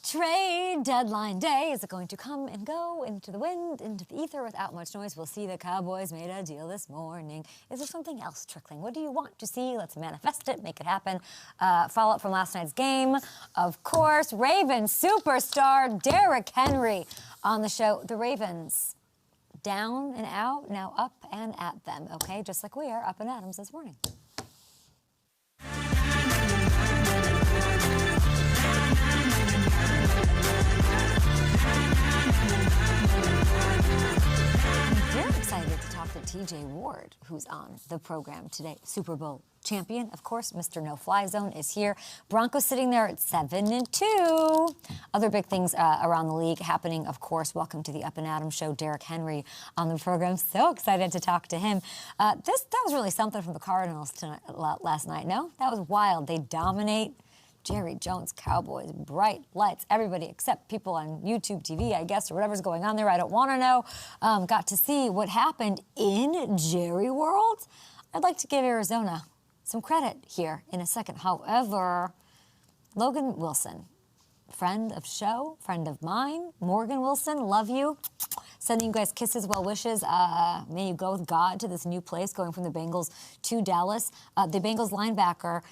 Trade deadline day. Is it going to come and go into the wind, into the ether without much noise? We'll see. The Cowboys made a deal this morning. Is there something else trickling? What do you want to see? Let's manifest it, make it happen. Follow-up from last night's game. Of course, Ravens superstar Derrick Henry on the show. The Ravens down and out, now up and at them, okay? Just like we are up and at them this morning. Very excited to talk to TJ Ward, who's on the program today. Super Bowl champion, of course. Mr. No-Fly Zone is here. Broncos sitting there at 7-2. Other big things around the league happening, of course. Welcome to the Up and Adam show. Derrick Henry on the program. So excited to talk to him. That was really something from the Cardinals last night. No, that was wild. They dominate. Jerry Jones, Cowboys, bright lights, everybody except people on YouTube TV, I guess, or whatever's going on there. I don't want to know. Got to see what happened in Jerry World. I'd like to give Arizona some credit here in a second. However, Logan Wilson, friend of show, friend of mine, Morgan Wilson, love you. Sending you guys kisses, well wishes. May you go with God to this new place, going from the Bengals to Dallas. The Bengals linebacker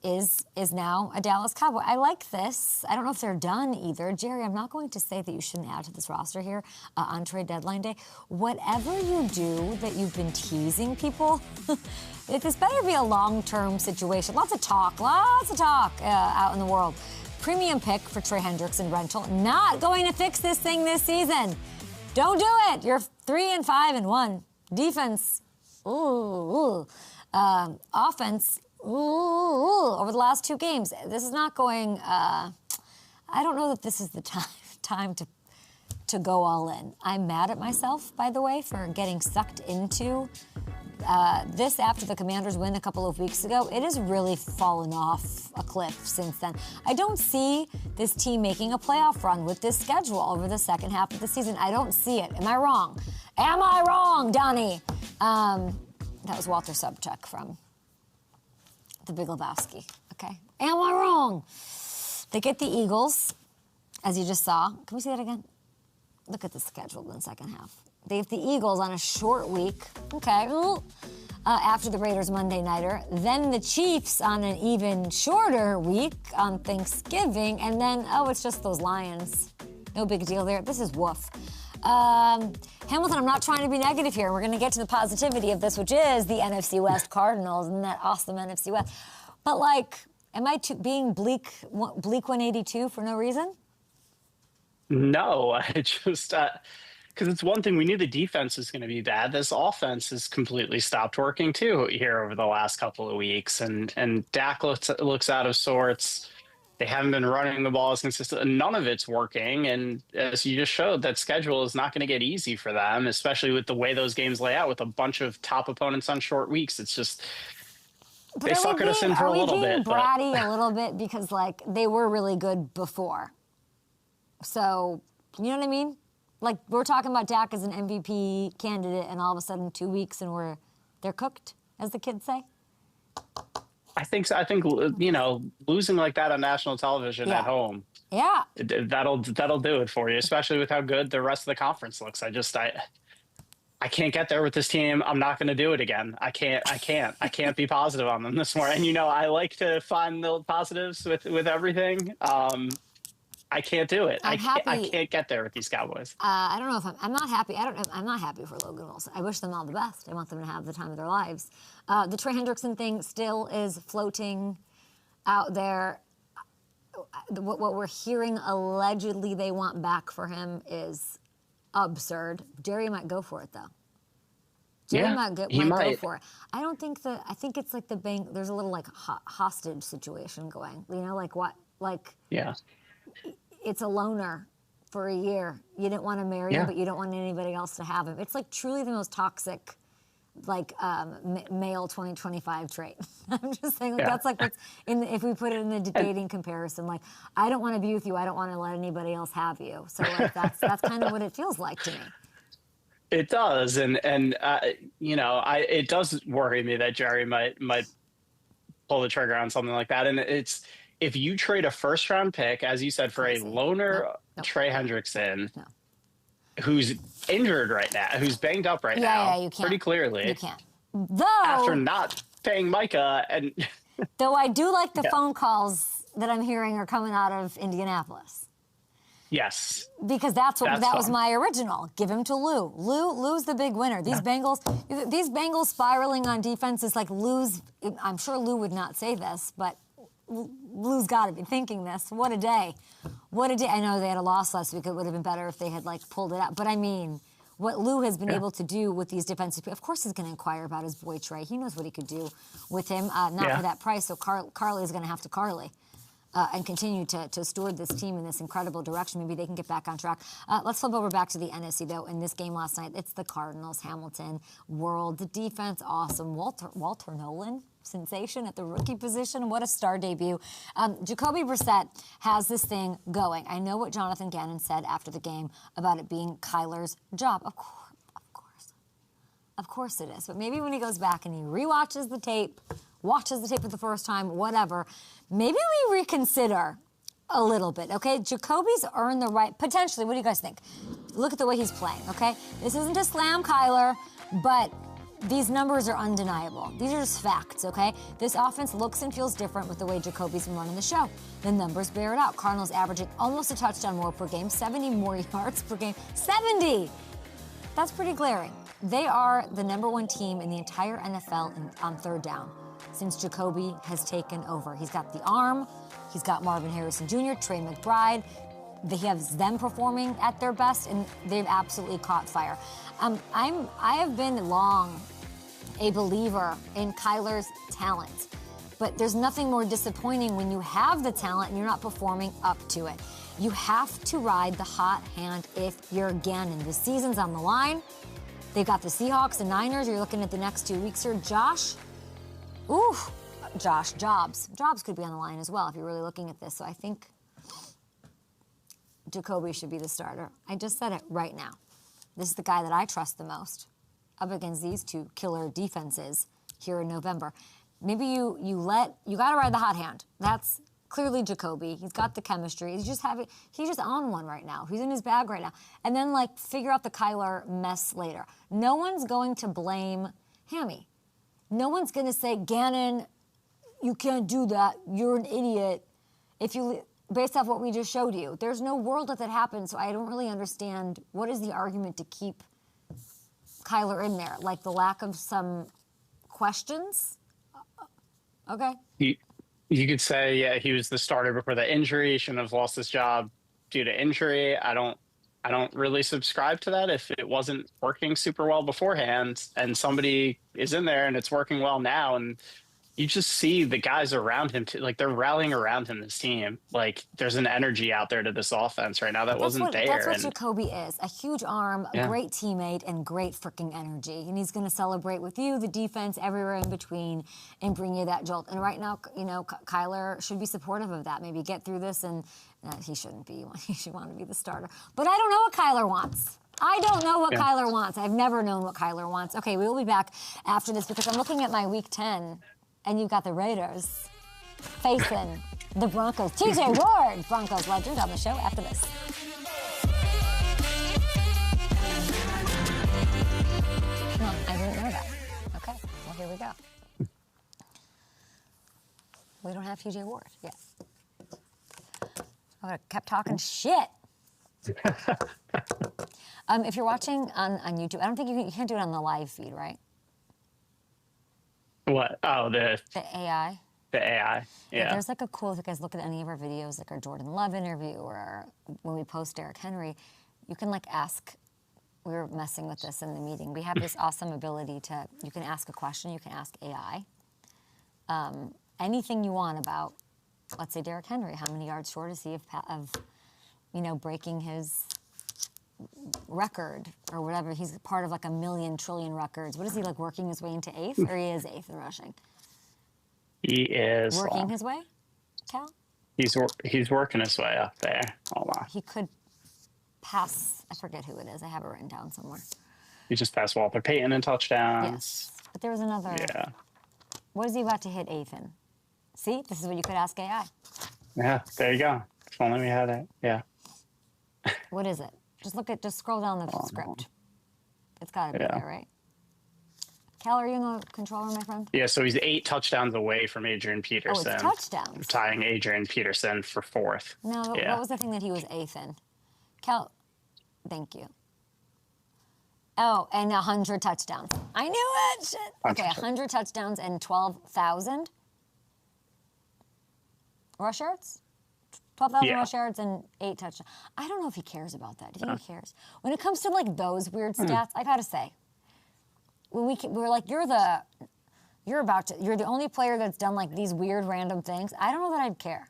is now a Dallas Cowboy. I like this. I don't know if they're done either. Jerry, I'm not going to say that you shouldn't add to this roster here on trade deadline day. Whatever you do that you've been teasing people, this better be a long-term situation. Lots of talk out in the world. Premium pick for Trey Hendrickson rental. Not going to fix this thing this season. Don't do it. You're 3-5-1. Defense. Ooh. Offense. Ooh, over the last 2 games. This is not going, I don't know that this is the time to go all in. I'm mad at myself, by the way, for getting sucked into this after the Commanders win a couple of weeks ago. It has really fallen off a cliff since then. I don't see this team making a playoff run with this schedule over the second half of the season. I don't see it. Am I wrong? Am I wrong, Donnie? That was Walter Sobchak from The Big Lebowski, okay? Am I wrong? They get the Eagles, as you just saw. Can we see that again? Look at the schedule in the second half. They have the Eagles on a short week, okay? After the Raiders Monday Nighter. Then the Chiefs on an even shorter week on Thanksgiving. And then, it's just those Lions. No big deal there. This is woof. Hamilton, I'm not trying to be negative here. We're going to get to the positivity of this, which is the NFC West Cardinals and that awesome NFC West. But, am I being bleak 182 for no reason? No, I just, because it's one thing, we knew the defense is going to be bad. This offense has completely stopped working, too, here over the last couple of weeks. And Dak looks out of sorts. They haven't been running the ball as consistent. None of it's working. And as you just showed, that schedule is not going to get easy for them, especially with the way those games lay out with a bunch of top opponents on short weeks. It's just, they suckered us in for a little bit. Are we being bratty a little bit because, they were really good before? So, you know what I mean? We're talking about Dak as an MVP candidate, and all of a sudden 2 weeks and they're cooked, as the kids say. I think so. I think, losing like that on national television at home. Yeah. That'll do it for you, especially with how good the rest of the conference looks. I can't get there with this team. I'm not going to do it again. I can't be positive on them this morning. And, I like to find the positives with everything. I can't do it. I can't get there with these Cowboys. I don't know if I'm not happy. I'm not happy for Logan Wilson. I wish them all the best. I want them to have the time of their lives. The Trey Hendrickson thing still is floating out there. What we're hearing allegedly they want back for him is absurd. Jerry might go for it, though. Jerry might go for it. I don't think I think it's like the bank. There's a little hostage situation going. Yeah. It's a loner for a year. You didn't want to marry him, but you don't want anybody else to have him. It's truly the most toxic, male 2025 trait. I'm just saying, that's what's if we put it in a dating comparison, I don't want to be with you. I don't want to let anybody else have you. So that's kind of what it feels like to me. It does, and it does worry me that Jerry might pull the trigger on something like that, and it's if you trade a first-round pick, as you said, for a loner Trey Hendrickson, who's injured right now, who's banged up right now, you can't. pretty clearly. You can't. Though, after not paying Micah, and though I do like the phone calls that I'm hearing are coming out of Indianapolis. Yes. Because that was my original. Give him to Lou. Lou's the big winner. These Bengals spiraling on defense is like Lou's. I'm sure Lou would not say this, but Lou's got to be thinking this. What a day. What a day. I know they had a loss last week. It would have been better if they had, like, pulled it out. But, I mean, what Lou has been able to do with these defensive people, of course he's going to inquire about his boy Trey. He knows what he could do with him, not for that price. So Carly is going to have to Carly. And continue to steward this team in this incredible direction. Maybe they can get back on track. Let's flip over back to the NFC, though. In this game last night, it's the Cardinals, Hamilton, World. The defense, awesome. Walter Nolan, sensation at the rookie position. What a star debut. JAKOBI Brissett has this thing going. I know what Jonathan Gannon said after the game about it being Kyler's job. Of course it is. But maybe when he goes back and he rewatches the tape, watches the tape for the first time, whatever, maybe we reconsider a little bit, okay? JAKOBI's earned the right, potentially, what do you guys think? Look at the way he's playing, okay? This isn't to slam Kyler, but these numbers are undeniable. These are just facts, okay? This offense looks and feels different with the way JAKOBI's been running the show. The numbers bear it out. Cardinals averaging almost a touchdown more per game, 70 more yards per game. 70! That's pretty glaring. They are the #1 team in the entire NFL on third down since JAKOBI has taken over. He's got the arm. He's got Marvin Harrison Jr., Trey McBride. He has them performing at their best, and they've absolutely caught fire. I have been long a believer in Kyler's talent, but there's nothing more disappointing when you have the talent and you're not performing up to it. You have to ride the hot hand if you're Gannon. The season's on the line. They've got the Seahawks and Niners. You're looking at the next 2 weeks here. Josh Jobs. Jobs could be on the line as well if you're really looking at this. So I think JAKOBI should be the starter. I just said it right now. This is the guy that I trust the most up against these two killer defenses here in November. Maybe you got to ride the hot hand. That's clearly JAKOBI. He's got the chemistry. He's just on one right now. He's in his bag right now. And then, like, figure out the Kyler mess later. No one's going to blame Hammy. No one's going to say, Gannon, you can't do that. You're an idiot. Based off what we just showed you. There's no world that happens, so I don't really understand what is the argument to keep Kyler in there. Like the lack of some questions? Okay. You could say, yeah, he was the starter before the injury. He shouldn't have lost his job due to injury. I don't really subscribe to that. If it wasn't working super well beforehand and somebody is in there and it's working well now, and you just see the guys around him, like they're rallying around him, this team. Like there's an energy out there to this offense right now that wasn't there. That's what JAKOBI is. A huge arm, a great teammate, and great freaking energy. And he's going to celebrate with you, the defense, everywhere in between, and bring you that jolt. And right now, you know, Kyler should be supportive of that. Maybe get through this, and he shouldn't be. He should want to be the starter. But I don't know what Kyler wants. I don't know what Kyler wants. I've never known what Kyler wants. Okay, we will be back after this because I'm looking at my Week 10. And you've got the Raiders facing the Broncos. TJ Ward, Broncos legend, on the show after this. No, I didn't know that. Okay, well, here we go. We don't have TJ Ward yet. I would have kept talking shit. If you're watching on YouTube, I don't think you can't do it on the live feed, right? What? Oh, the AI. The AI. Yeah. There's like a cool, if you guys look at any of our videos, like our Jordan Love interview or when we post Derrick Henry, you can like ask, we were messing with this in the meeting. We have this awesome ability to, you can ask a question, you can ask AI. Anything you want about, let's say Derrick Henry, how many yards short is he of you know, breaking his record or whatever. He's part of like 1,000,000 trillion records. What is he, like, working his way into 8th, or he is 8th in rushing? He is working his way, Cal? He's working his way up there. Hold on. He could pass, I forget who it is. I have it written down somewhere. He just passed Walter Payton in touchdowns. Yes. But there was another. Yeah. What is he about to hit 8th in? See, this is what you could ask AI. Yeah, there you go. If only we had it. Yeah. What is it? Just scroll down the Oh, script. It's got to be yeah. there, right? Cal, are you in the controller, my friend? Yeah, so he's 8 touchdowns away from Adrian Oh, Peterson. it's touchdowns. Tying Adrian Peterson for 4th. No, Yeah. what was the thing that he was 8th in? Cal, thank you. Oh, and 100 touchdowns. I knew it! Shit. Okay, 100 touchdowns and 12,000 rush yards? 12,000 rush yards and 8 touchdowns. I don't know if he cares about that. Do you think he cares? When it comes to, like, those weird stats, I gotta say, when we're like, you're the only player that's done, like, these weird random things, I don't know that I'd care.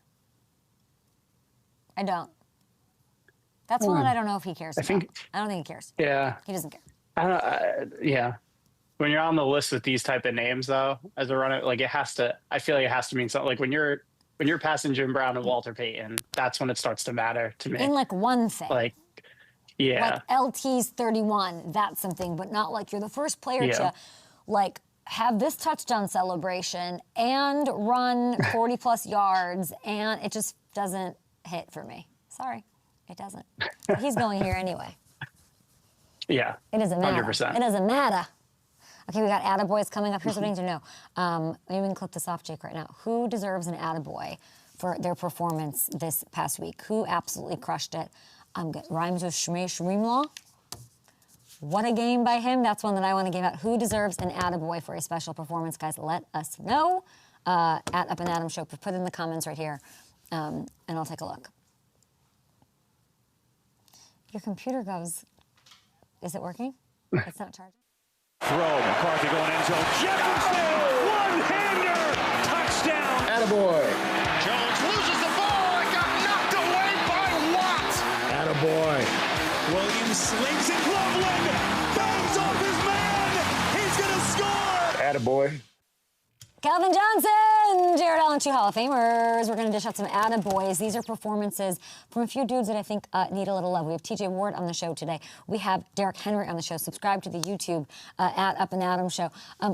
I don't. That's one that I don't know if he cares about. I don't think he cares. Yeah. He doesn't care. I don't, yeah. When you're on the list with these type of names, though, as a runner, like, I feel like it has to mean something. Like, when you're passing Jim Brown and Walter Payton, that's when it starts to matter to me. In, like, one thing. Like, yeah. Like, LT's 31, that's something, but not like you're the first player to, like, have this touchdown celebration and run 40-plus yards, and it just doesn't hit for me. Sorry, it doesn't. But he's going here anyway. Yeah. It doesn't matter. 100%. It doesn't matter. Okay, we got attaboys coming up. Here's what I need to know. Maybe we can clip this off, Jake, right now. Who deserves an attaboy for their performance this past week? Who absolutely crushed it? Rhymes with Shreemlaw. What a game by him. That's one that I want to give out. Who deserves an attaboy for a special performance? Guys, let us know. At Up and Adam Show. Put it in the comments right here, and I'll take a look. Your computer goes... Is it working? It's not charging? Throw, McCarthy going end zone. Jefferson, one-hander, touchdown. Attaboy. Jones loses the ball and got knocked away by Watt. Attaboy. Williams slings it, Loveland, bangs off his man. He's going to score. Attaboy. Calvin Johnson, Jared Allen, 2 Hall of Famers. We're going to dish out some attaboys. These are performances from a few dudes that I think need a little love. We have TJ Ward on the show today. We have Derrick Henry on the show. Subscribe to the YouTube at Up and Adam Show.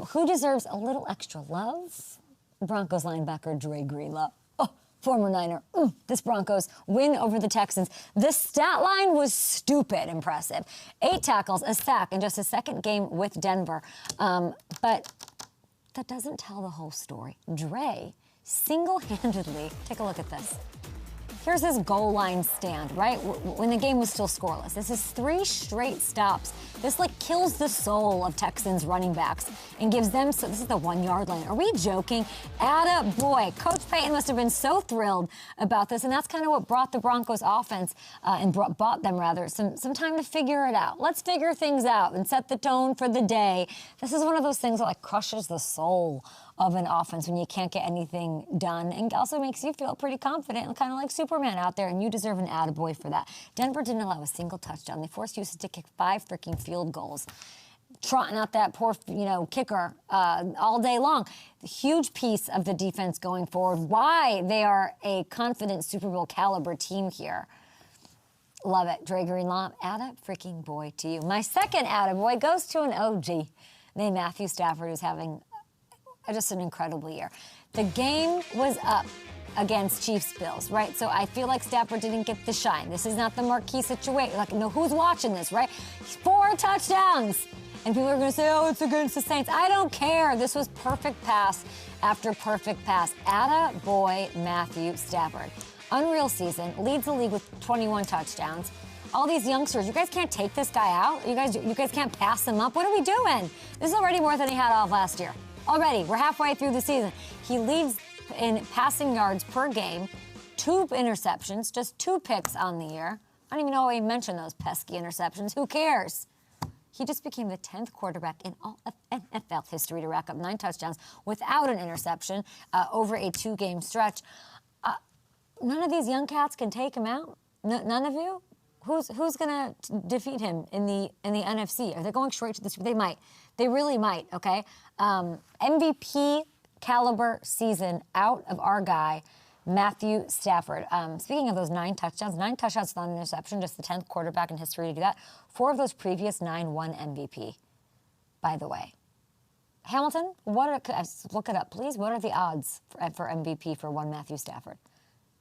Who deserves a little extra love? Broncos linebacker Dre Greenlaw. Oh, former Niner. This Broncos win over the Texans. The stat line was stupid impressive. 8 tackles, a sack in just his second game with Denver. But that doesn't tell the whole story. Dre single-handedly, take a look at this. Here's his goal line stand, right? When the game was still scoreless. This is 3 straight stops. This, like, kills the soul of Texans running backs and gives them, so this is the 1-yard line. Are we joking? Attaboy. Coach Payton must have been so thrilled about this, and that's kind of what brought the Broncos offense bought them, rather, some time to figure it out. Let's figure things out and set the tone for the day. This is one of those things that, like, crushes the soul of an offense when you can't get anything done, and also makes you feel pretty confident and kind of like Superman out there, and you deserve an attaboy for that. Denver didn't allow a single touchdown. They forced Houston to kick 5 freaking field goals, trotting out that poor, kicker all day long. The huge piece of the defense going forward, why they are a confident Super Bowl caliber team here. Love it. Dre Greenlaw, freaking boy to you. My second attaboy goes to an OG named Matthew Stafford, who's having just an incredible year. The game was up against Chiefs-Bills, right? So I feel like Stafford didn't get the shine. This is not the marquee situation. Like, no, who's watching this, right? 4 touchdowns. And people are going to say, oh, it's against the Saints. I don't care. This was perfect pass after perfect pass. Attaboy Matthew Stafford. Unreal season. Leads the league with 21 touchdowns. All these youngsters, you guys can't take this guy out? You guys can't pass him up? What are we doing? This is already more than he had all of last year. Already, we're halfway through the season. He leads in passing yards per game, 2 interceptions, just 2 picks on the year. I don't even know why he mentioned those pesky interceptions. Who cares? He just became the 10th quarterback in all of NFL history to rack up 9 touchdowns without an interception over a 2-game stretch. None of these young cats can take him out? None of you? Who's going to defeat him in the NFC? Are they going straight to the Super Bowl? They might. They really might, okay? MVP caliber season out of our guy, Matthew Stafford. Speaking of those 9 touchdowns without an interception, just the 10th quarterback in history to do that. 4 of those previous 9 won MVP, by the way. Hamilton, look it up, please. What are the odds for MVP for one Matthew Stafford?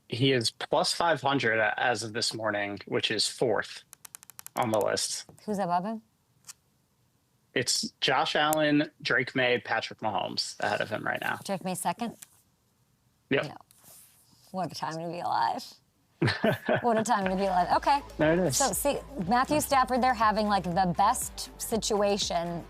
He is plus 500 as of this morning, which is fourth on the list. Who's above him? It's Josh Allen, Drake May, Patrick Mahomes ahead of him right now. Drake May second? Yep. No. What a time to be alive. What a time to be alive. Okay. There it is. So, see, Matthew Stafford, they're having, like, the best situation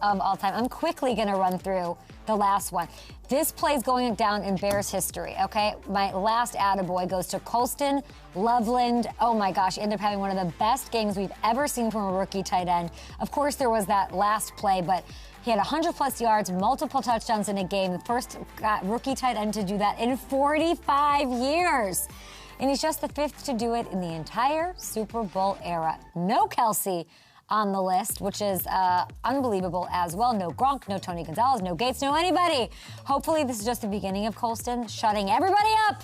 of all time. I'm quickly going to run through the last one. This play's going down in Bears history, okay? My last attaboy goes to Colston Loveland. Oh, my gosh, he ended up having one of the best games we've ever seen from a rookie tight end. Of course, there was that last play, but he had 100-plus yards, multiple touchdowns in a game. The first rookie tight end to do that in 45 years. And he's just the fifth to do it in the entire Super Bowl era. No Kelsey on the list, which is unbelievable as well. No Gronk, no Tony Gonzalez, no Gates, no anybody. Hopefully this is just the beginning of Colston shutting everybody up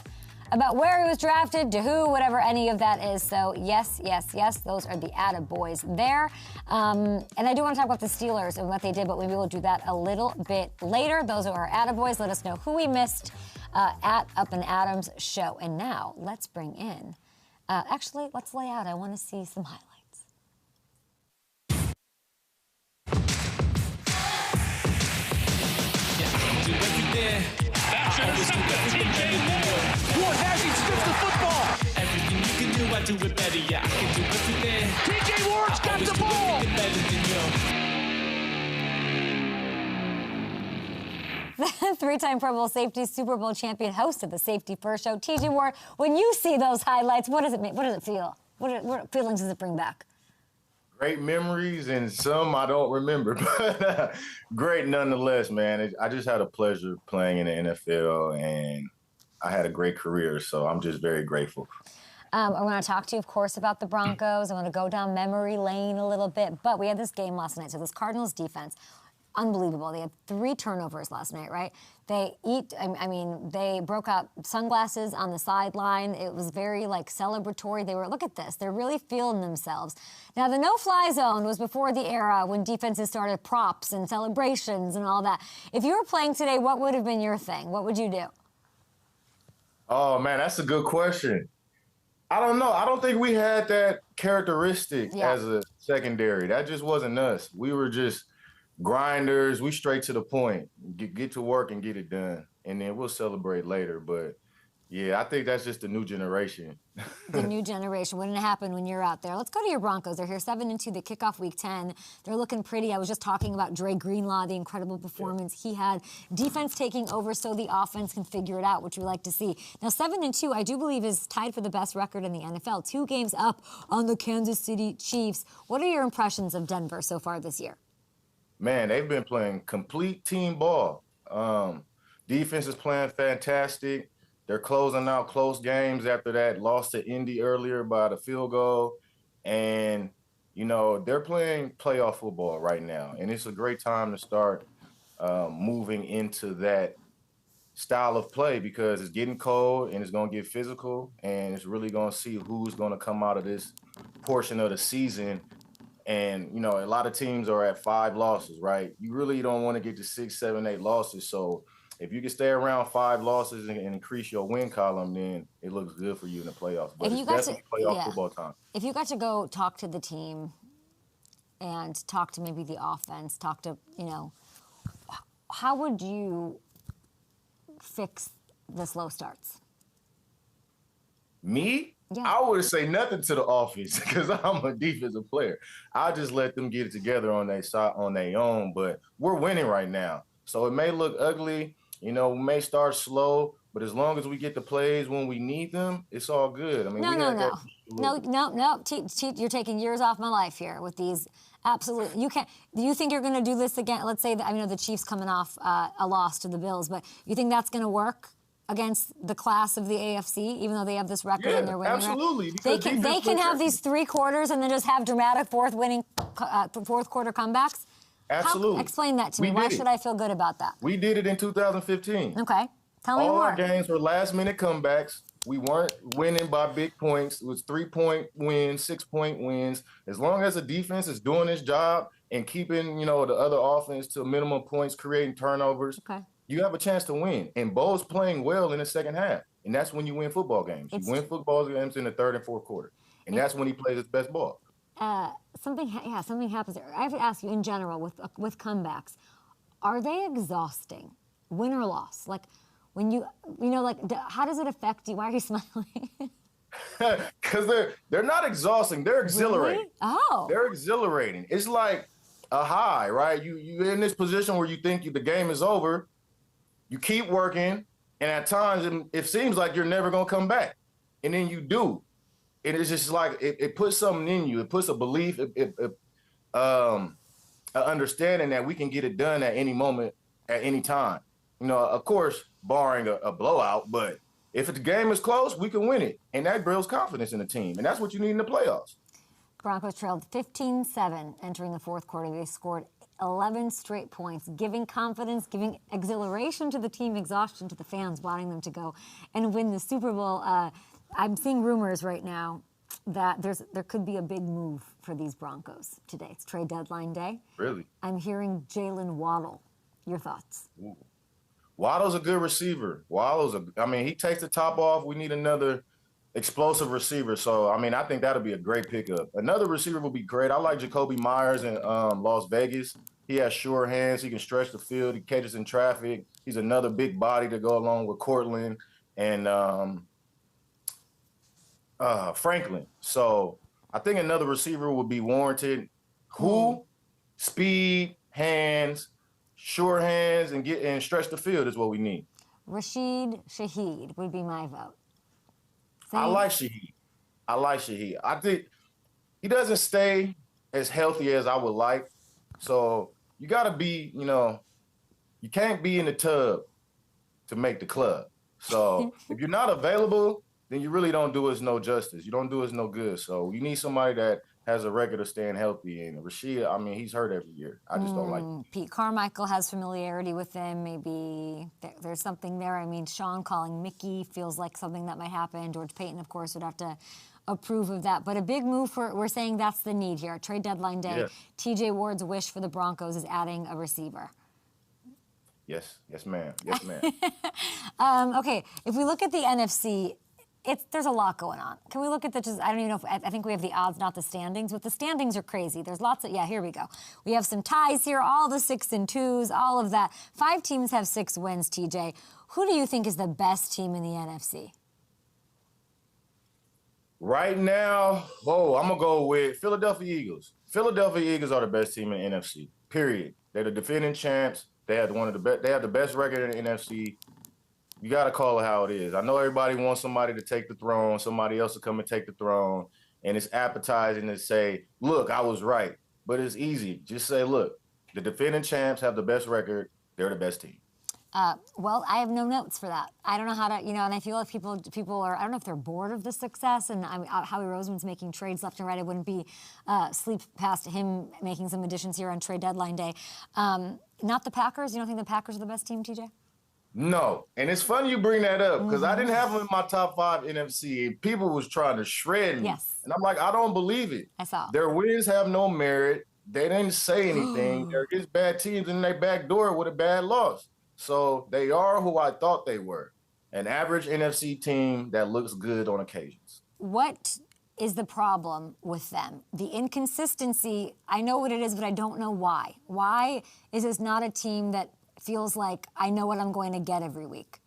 about where he was drafted, to who, whatever any of that is. So yes, yes, yes, those are the attaboys there. And I do want to talk about the Steelers and what they did, but we will do that a little bit later. Those are our attaboys. Let us know who we missed at Up and Adams show. And now let's bring in, actually, let's lay out. I want to see some highlights. That's intercepted. TJ Ward has him, stiffs the football. Everything you can do, I do it better. Yeah, I can do everything. TJ Ward's got the ball. The three-time Pro Bowl safety, Super Bowl champion, host of the Safety First Show, TJ Ward. When you see those highlights, what does it mean? What does it feel? What feelings does it bring back? Great memories, and some I don't remember, but great nonetheless, man. I just had a pleasure playing in the NFL, and I had a great career, so I'm just very grateful. I want to talk to you, of course, about the Broncos. I want to go down memory lane a little bit, but we had this game last night, so this Cardinals defense, unbelievable. They had 3 turnovers last night, right? They broke out sunglasses on the sideline. It was very, like, celebratory. They were, look at this. They're really feeling themselves. Now, the no-fly zone was before the era when defenses started props and celebrations and all that. If you were playing today, what would have been your thing? What would you do? Oh, man, that's a good question. I don't know. I don't think we had that characteristic as a secondary. That just wasn't us. We were just grinders. We straight to the point. Get to work and get it done. And then we'll celebrate later. But, yeah, I think that's just the new generation. The new generation. Wouldn't it happen when you're out there? Let's go to your Broncos. They're here 7-2. They kick off Week 10. They're looking pretty. I was just talking about Dre Greenlaw, the incredible performance he had. Defense taking over so the offense can figure it out, which we like to see. Now, 7-2, I do believe, is tied for the best record in the NFL. 2 games up on the Kansas City Chiefs. What are your impressions of Denver so far this year? Man, they've been playing complete team ball. Defense is playing fantastic. They're closing out close games after that loss to Indy earlier by the field goal. And, you know, they're playing playoff football right now. And it's a great time to start moving into that style of play because it's getting cold and it's going to get physical. And it's really going to see who's going to come out of this portion of the season. And, you know, a lot of teams are at 5 losses, right? You really don't want to get to 6, 7, 8 losses. So if you can stay around 5 losses and increase your win column, then it looks good for you in the playoffs. But it's definitely playoff football time. If you got to go talk to the team and talk to maybe the offense, talk to, you know, how would you fix the slow starts? Me? Yeah. I would say nothing to the offense because I'm a defensive player. I just let them get it together on their own, but we're winning right now. So it may look ugly, you know, we may start slow, but as long as we get the plays when we need them, it's all good. I mean, No. You're taking years off my life here with these. Absolutely. You can't. Do you think you're going to do this again? Let's say that, I know the Chiefs coming off a loss to the Bills, but you think that's going to work against the class of the AFC, even though they have this record and they're winning? Absolutely. They can have these 3 quarters and then just have dramatic fourth quarter comebacks. Absolutely. Explain that to me. Why should I feel good about that? We did it in 2015. Okay. Tell me more. All our games were last-minute comebacks. We weren't winning by big points. It was 3-point wins, 6-point wins. As long as the defense is doing its job and keeping, you know, the other offense to minimum points, creating turnovers, you have a chance to win. And Bo's playing well in the second half. And that's when you win football games. You win football games in the third and fourth quarter. And that's when he plays his best ball. Something happens there. I have to ask you in general with comebacks, are they exhausting, win or loss? Like when how does it affect you? Why are you smiling? Because they're not exhausting. They're exhilarating. Really? Oh. They're exhilarating. It's like a high, right? You're in this position where you think the game is over. You keep working, and at times it seems like you're never going to come back. And then you do. And it's just like it puts something in you. It puts a belief, an understanding that we can get it done at any moment, at any time. Of course, barring a blowout, but if the game is close, we can win it. And that builds confidence in the team. And that's what you need in the playoffs. Broncos trailed 15-7 entering the fourth quarter. They scored 11 straight points, giving confidence, giving exhilaration to the team, exhaustion to the fans, wanting them to go and win the Super Bowl. I'm seeing rumors right now that there could be a big move for these Broncos today. It's trade deadline day. Really? I'm hearing Jalen Waddle. Your thoughts? Ooh. Waddle's a good receiver. He takes the top off. We need another explosive receiver. So, I think that'll be a great pickup. Another receiver would be great. I like JAKOBI Myers in Las Vegas. He has sure hands. He can stretch the field. He catches in traffic. He's another big body to go along with Cortland and Franklin. So, I think another receiver would be warranted. Speed, hands, sure hands, and stretch the field is what we need. Rashid Shaheed would be my vote. I like Shaheed. I think he doesn't stay as healthy as I would like. So you got to be, you can't be in the tub to make the club. So if you're not available, then you really don't do us no justice. You don't do us no good. So you need somebody that has a record of staying healthy. And Rashid, he's hurt every year. I just don't like it. Pete Carmichael has familiarity with him. Maybe there's something there. Sean calling Mickey feels like something that might happen. George Payton, of course, would have to approve of that. But a big move we're saying that's the need here. Trade deadline day. Yeah. TJ Ward's wish for the Broncos is adding a receiver. Yes, ma'am. Yes, ma'am. Okay, if we look at the NFC, there's a lot going on. Can we look at I don't even know I think we have the odds, not the standings, but the standings are crazy. There's lots of, here we go. We have some ties here, all the 6 and 2s, all of that. 5 teams have 6 wins, TJ. Who do you think is the best team in the NFC? Right now, I'm going to go with Philadelphia Eagles. Philadelphia Eagles are the best team in the NFC, period. They're the defending champs. They have the best record in the NFC. You got to call it how it is. I know everybody wants somebody to take the throne, somebody else to come and take the throne, and it's appetizing to say, look, I was right. But it's easy. Just say, look, the defending champs have the best record. They're the best team. Well, I have no notes for that. I don't know how to, and I feel like people are, I don't know if they're bored of the success, and Howie Roseman's making trades left and right. I wouldn't be sleep past him making some additions here on trade deadline day. Not the Packers. You don't think the Packers are the best team, TJ? No, and it's funny you bring that up because I didn't have them in my top 5 NFC. And people was trying to shred me. Yes. And I'm like, I don't believe it. I saw. Their wins have no merit. They didn't say anything. They're against bad teams and they backdoor with a bad loss. So they are who I thought they were. An average NFC team that looks good on occasions. What is the problem with them? The inconsistency, I know what it is, but I don't know why. Why is this not a team that feels like I know what I'm going to get every week?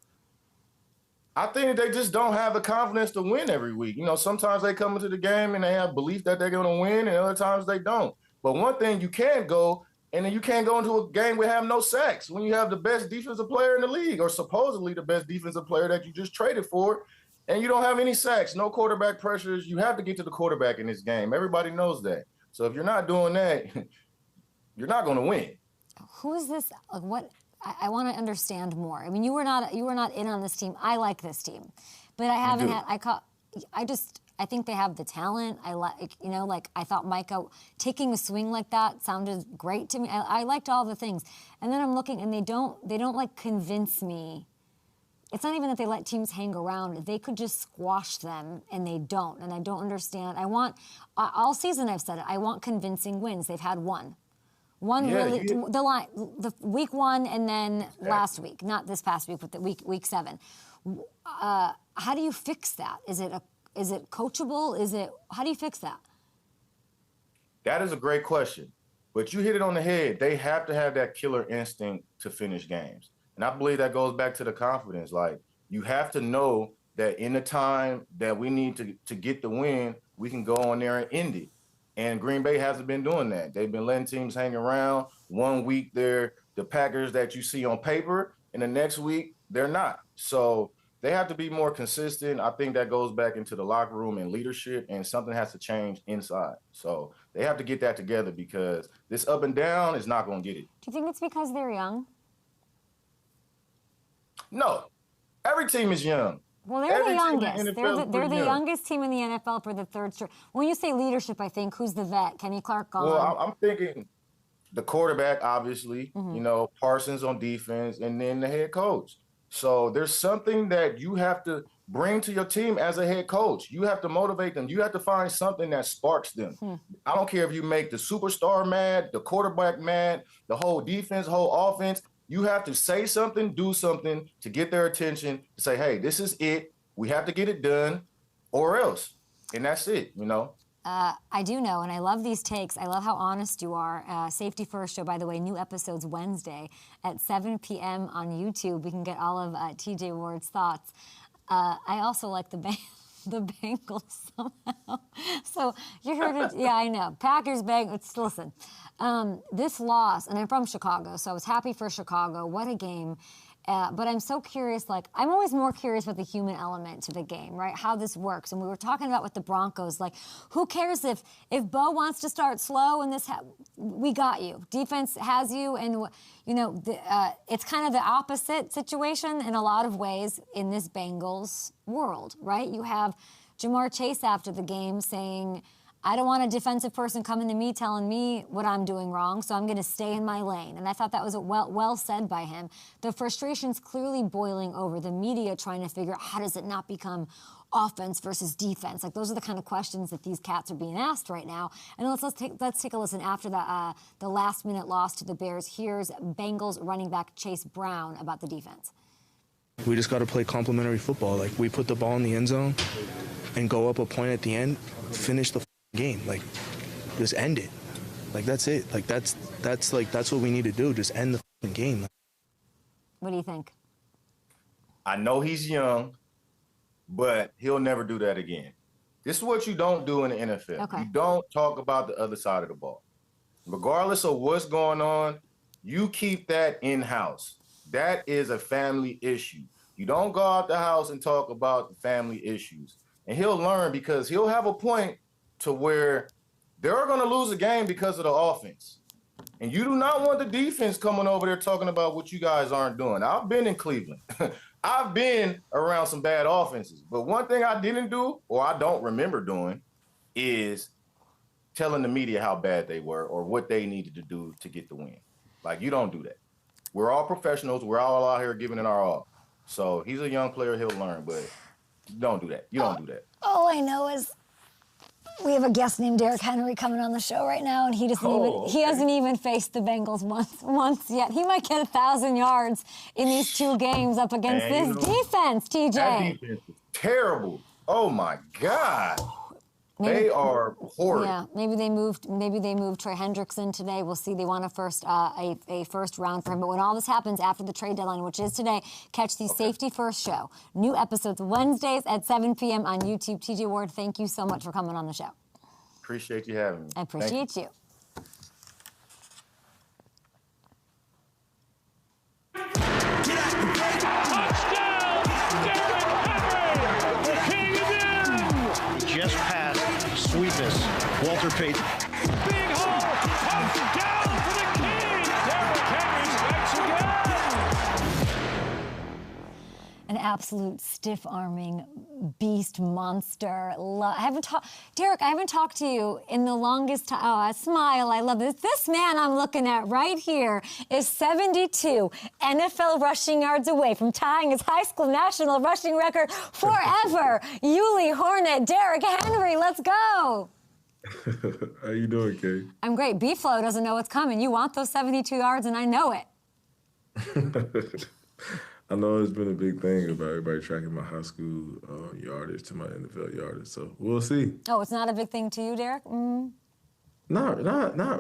I think they just don't have the confidence to win every week. Sometimes they come into the game and they have belief that they're going to win, and other times they don't. But one thing, you can't go, and then you can't go into a game where you have no sacks when you have the best defensive player in the league, or supposedly the best defensive player that you just traded for, and you don't have any sacks, no quarterback pressures. You have to get to the quarterback in this game. Everybody knows that. So if you're not doing that, you're not going to win. Who is this? What? I want to understand more. You were not in on this team. I like this team, but I haven't had. I think they have the talent. I thought Micah taking a swing like that sounded great to me. I liked all the things, and then I'm looking, and they don't convince me. It's not even that they let teams hang around. They could just squash them, and they don't. And I don't understand. All season I've said it. I want convincing wins. They've had one. The week 1 and then last week, not this past week, but the week 7. How do you fix that? Is it coachable? How do you fix that? That is a great question. But you hit it on the head. They have to have that killer instinct to finish games. And I believe that goes back to the confidence. Like, you have to know that in the time that we need to get the win, we can go on there and end it. And Green Bay hasn't been doing that. They've been letting teams hang around. 1 week they're the Packers that you see on paper, and the next week they're not. So they have to be more consistent. I think that goes back into the locker room and leadership, and something has to change inside. So they have to get that together, because this up and down is not going to get it. Do you think it's because they're young? No. Every team is young. Well, they're Every the team in the youngest. NFL is They're pretty the young. youngest team in the NFL for the third straight. When you say leadership, I think, who's the vet? Kenny Clark gone? Well, I'm thinking the quarterback, obviously, you know, Parsons on defense, and then the head coach. So there's something that you have to bring to your team as a head coach. You have to motivate them. You have to find something that sparks them. I don't care if you make the superstar mad, the quarterback mad, the whole defense, whole offense. You have to say something, do something to get their attention, to say, hey, this is it. We have to get it done, or else. And that's it, you know? I do know, and I love these takes. I love how honest you are. Safety First Show, by the way, new episodes Wednesday at 7 p.m. on YouTube. We can get all of TJ Ward's thoughts. I also like the Bengals somehow. So you heard it. Yeah, I know. Packers, Bengals. Listen, this loss, and I'm from Chicago, so I was happy for Chicago. What a game. But I'm so curious, like, I'm always more curious about the human element to the game, right? How this works. And we were talking about with the Broncos, like, who cares if Bo wants to start slow and we got you. Defense has you, and, you know, it's kind of the opposite situation in a lot of ways in this Bengals world, right? You have Jamar Chase after the game saying, I don't want a defensive person coming to me telling me what I'm doing wrong, so I'm going to stay in my lane. And I thought that was well said by him. The frustration's clearly boiling over. The media trying to figure out, how does it not become offense versus defense? Like, those are the kind of questions that these cats are being asked right now. And let's take a listen after the last-minute loss to the Bears. Here's Bengals running back Chase Brown about the defense. We just got to play complementary football. Like, we put the ball in the end zone and go up a point at the end, finish the game, like, just end it. Like, that's it. Like, that's what we need to do. Just end the game. What do you think? I know he's young, but he'll never do that again. This is what you don't do in the NFL. Okay. You don't talk about the other side of the ball. Regardless of what's going on, you keep that in-house. That is a family issue. You don't go out the house and talk about the family issues. And he'll learn, because he'll have a point to where they're going to lose a game because of the offense. And you do not want the defense coming over there talking about what you guys aren't doing. I've been in Cleveland. I've been around some bad offenses. But one thing I didn't do, or I don't remember doing, is telling the media how bad they were or what they needed to do to get the win. Like, you don't do that. We're all professionals. We're all out here giving it our all. So he's a young player. He'll learn, but you don't do that. You don't do that. All I know is we have a guest named Derrick Henry coming on the show right now, and he hasn't even faced the Bengals once yet. He might get 1,000 yards in these 2 games up against this defense, TJ. That defense is terrible. Oh my God. They are horrid. Yeah, maybe they moved Trey Hendrickson today. We'll see. They want a first round for him. But when all this happens after the trade deadline, which is today, catch the Safety First Show. New episodes Wednesdays at 7 p.m. on YouTube. TJ Ward, thank you so much for coming on the show. Appreciate you having me. I appreciate you. Touchdown! Derrick Henry! The king is in! Just past Sweetness, Walter Payton. Big hole! Touchdown for the king! Derrick Henry strikes again! An absolute stiff-arming beast monster. Derrick, I haven't talked to you in the longest time. Oh, I smile. I love this. This man I'm looking at right here is 72 NFL rushing yards away from tying his high school national rushing record forever. Yulee Hornet, Derrick Henry, let's go. How you doing, Kay? I'm great. B-Flow doesn't know what's coming. You want those 72 yards, and I know it. I know it's been a big thing about everybody tracking my high school yardage to my NFL yardage. So we'll see. Oh, it's not a big thing to you, Derrick? Not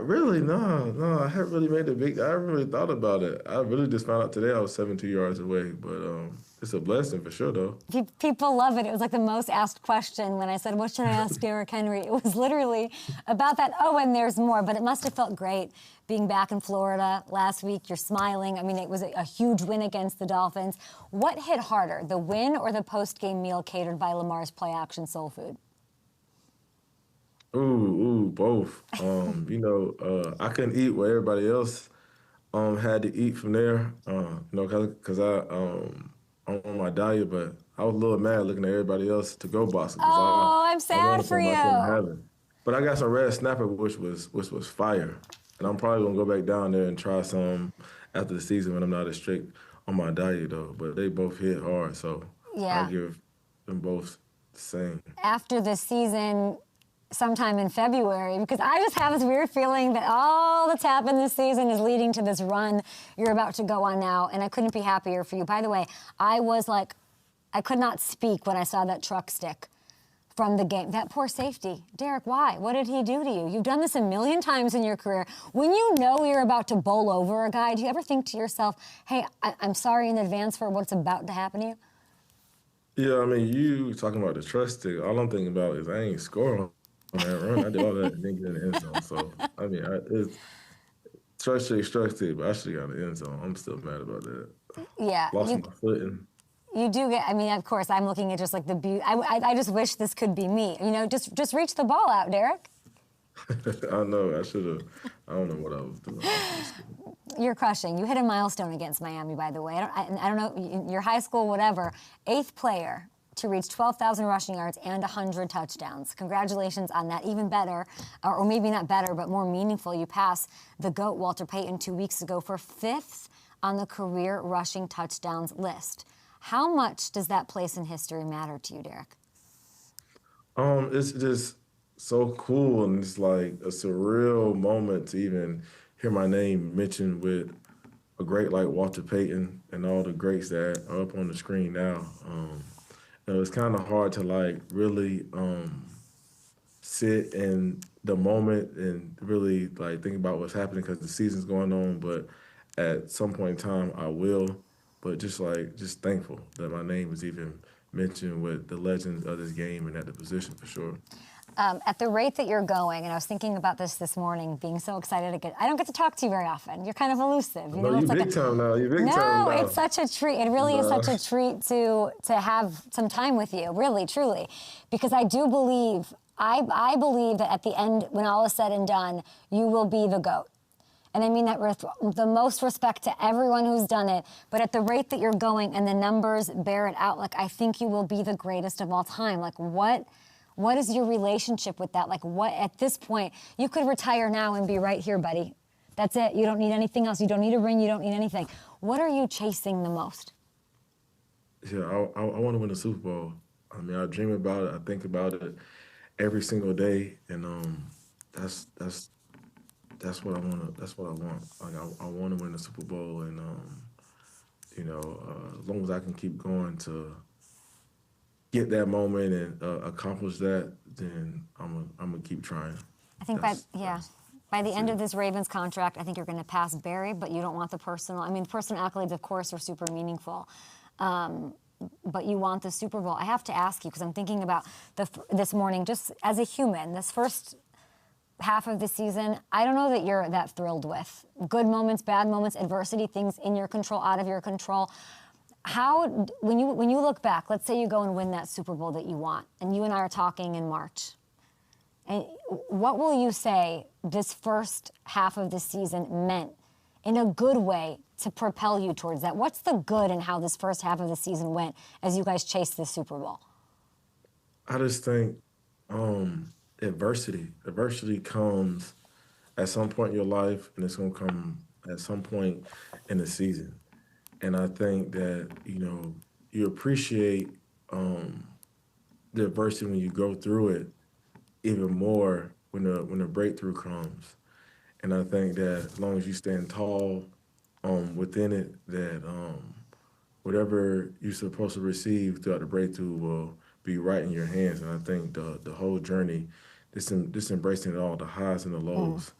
really. No. I haven't really made a big. I haven't really thought about it. I really just found out today I was 72 yards away. But it's a blessing for sure, though. People love it. It was like the most asked question when I said, what should I ask Derrick Henry? It was literally about that. Oh, and there's more. But it must have felt great being back in Florida last week. You're smiling. I mean, it was a huge win against the Dolphins. What hit harder, the win or the post-game meal catered by Lamar's play-action soul food? Both. I couldn't eat what everybody else had to eat from there. Because I'm on my diet, but I was a little mad looking at everybody else to go boxing. I'm sad for you. I couldn't have it. But I got some red snapper, which was fire, and I'm probably gonna go back down there and try some after the season when I'm not as strict on my diet though. But they both hit hard, so I give them both the same. After the season, sometime in February, because I just have this weird feeling that all that's happened this season is leading to this run you're about to go on now, and I couldn't be happier for you. By the way, I could not speak when I saw that truck stick from the game. That poor safety. Derrick, why? What did he do to you? You've done this a million times in your career. When you know you're about to bowl over a guy, do you ever think to yourself, hey, I'm sorry in advance for what's about to happen to you? Yeah, I mean, you talking about the trust stick. All I'm thinking about is I ain't scoring on that run. I did all that and didn't get in the end zone. So, I mean, it's trust stick, but I should have got in the end zone. I'm still mad about that. Yeah. Lost my footing. You do get, I mean, of course, I'm looking at just like the beauty. I just wish this could be me. You know, just reach the ball out, Derrick. I know. I should have. I don't know what I was doing. You're crushing. You hit a milestone against Miami, by the way. I don't know, your high school, whatever. 8th player to reach 12,000 rushing yards and 100 touchdowns. Congratulations on that. Even better, or maybe not better, but more meaningful, you pass the GOAT, Walter Payton, 2 weeks ago for 5th on the career rushing touchdowns list. How much does that place in history matter to you, Derrick? It's just so cool, and it's like a surreal moment to even hear my name mentioned with a great like Walter Payton and all the greats that are up on the screen now. It's kind of hard to like really sit in the moment and really like think about what's happening because the season's going on. But at some point in time, I will. But just thankful that my name was even mentioned with the legends of this game and at the position for sure. At the rate that you're going, and I was thinking about this morning, being so excited to I don't get to talk to you very often. You're kind of elusive. You know, you're it's big like time now. You're big time now. No, it's such a treat. It really is such a treat to have some time with you, really, truly. Because I do believe, I believe that at the end, when all is said and done, you will be the GOAT. And I mean that with the most respect to everyone who's done it. But at the rate that you're going and the numbers bear it out, like, I think you will be the greatest of all time. Like, what is your relationship with that? Like, what, at this point, you could retire now and be right here, buddy. That's it. You don't need anything else. You don't need a ring. You don't need anything. What are you chasing the most? Yeah, I want to win the Super Bowl. I mean, I dream about it. I think about it every single day. And that's what I want. That's what I want. Like, I want to win the Super Bowl, and as long as I can keep going to get that moment and accomplish that, then I'm gonna keep trying. I think by the end of this Ravens contract, I think you're going to pass Barry, but you don't want the personal. I mean, the personal accolades, of course, are super meaningful. But you want the Super Bowl. I have to ask you, because I'm thinking about this morning, just as a human, this first half of the season, I don't know that you're that thrilled with. Good moments, bad moments, adversity, things in your control, out of your control. How, when you look back, let's say you go and win that Super Bowl that you want, and you and I are talking in March, and what will you say this first half of the season meant in a good way to propel you towards that? What's the good in how this first half of the season went as you guys chased the Super Bowl? I just think adversity comes at some point in your life, and it's going to come at some point in the season. And I think that, you appreciate the adversity when you go through it even more when the breakthrough comes. And I think that as long as you stand tall within it, that whatever you're supposed to receive throughout the breakthrough will be right in your hands. And I think the whole journey, this embracing all the highs and the lows,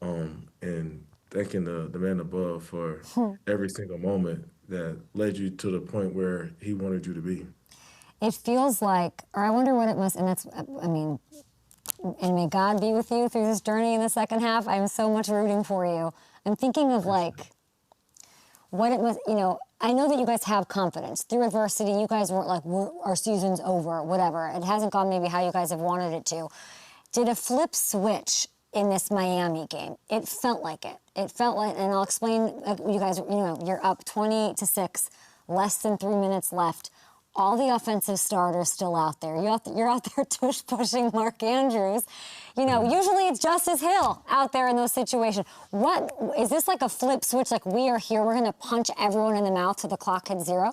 and thanking the man above for every single moment that led you to the point where he wanted you to be. It feels like, or I wonder what it must, and that's, I mean, and may God be with you through this journey in the second half. I'm so much rooting for you. I'm thinking of like, what it must, you know, I know that you guys have confidence. Through adversity, you guys weren't like, our season's over, whatever. It hasn't gone maybe how you guys have wanted it to. Did a flip switch in this Miami game? It felt like it. It felt like, and I'll explain, you guys, you know, you're up 28-6, less than 3 minutes left. All the offensive starters still out there. You're out there tush-pushing Mark Andrews. You know, usually it's Justice Hill out there in those situations. What, is this like a flip switch, like we are here, we're going to punch everyone in the mouth till the clock hits 0?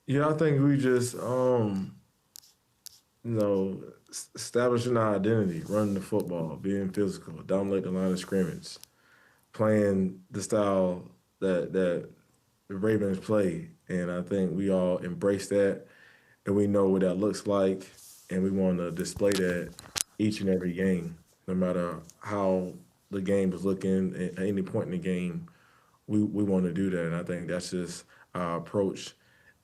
Yeah, I think we just, you know, establishing our identity, running the football, being physical, dominate the line of scrimmage, playing the style that the Ravens play. And I think we all embrace that, and we know what that looks like, and we want to display that each and every game, no matter how the game is looking at any point in the game. We want to do that, and I think that's just our approach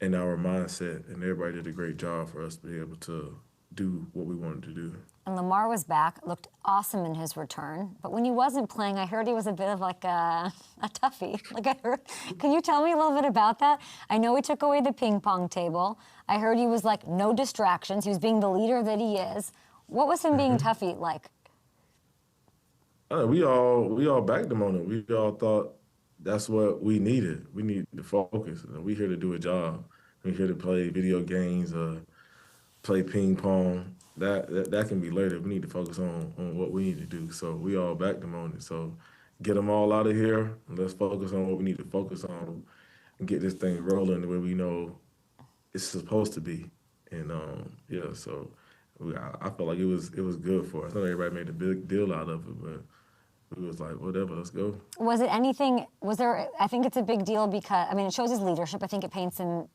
and our mindset, and everybody did a great job for us to be able to do what we wanted to do. And Lamar was back, looked awesome in his return. But when he wasn't playing, I heard he was a bit of like a toughie. Like I heard, can you tell me a little bit about that? I know he took away the ping pong table. I heard he was like no distractions. He was being the leader that he is. What was him being toughie like? We all backed him on it. We all thought that's what we needed. We need to focus. We're here to do a job. We're here to play video games, play ping pong. That can be later. We need to focus on what we need to do. So we all backed them on it. So get them all out of here. And let's focus on what we need to focus on and get this thing rolling the way we know it's supposed to be. And yeah, so I felt like it was good for us. I know everybody made a big deal out of it, but we was like, whatever, let's go. Was it anything? Was there? I think it's a big deal because I mean it shows his leadership. I think it paints him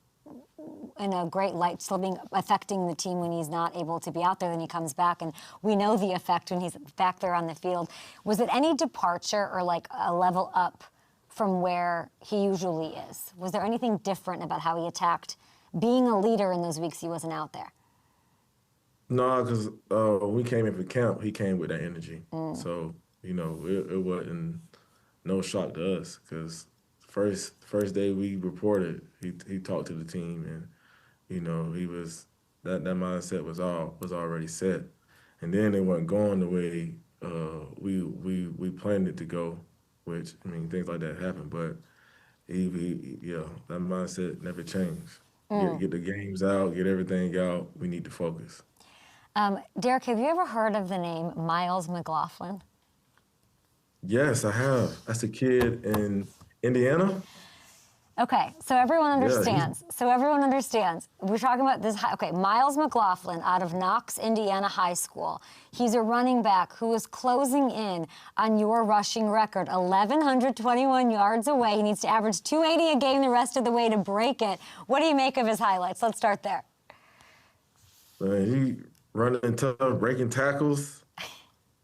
in a great light, still affecting the team when he's not able to be out there. Then he comes back, and we know the effect when he's back there on the field. Was it any departure or like a level up from where he usually is? Was there anything different about how he attacked being a leader in those weeks he wasn't out there? No, because when we came in for camp, he came with that energy. So, you know, it wasn't no shock to us because first day we reported, he talked to the team, and you know he was that mindset was already set, and then it wasn't going the way we planned it to go, which I mean things like that happen, but that mindset never changed. Get the games out, get everything out. We need to focus. Derrick, have you ever heard of the name Miles McLaughlin? Yes, I have. That's a kid in Indiana? Okay, so everyone understands. We're talking about this. Okay, Miles McLaughlin out of Knox, Indiana High School. He's a running back who is closing in on your rushing record, 1,121 yards away. He needs to average 280 a game the rest of the way to break it. What do you make of his highlights? Let's start there. He running tough, breaking tackles.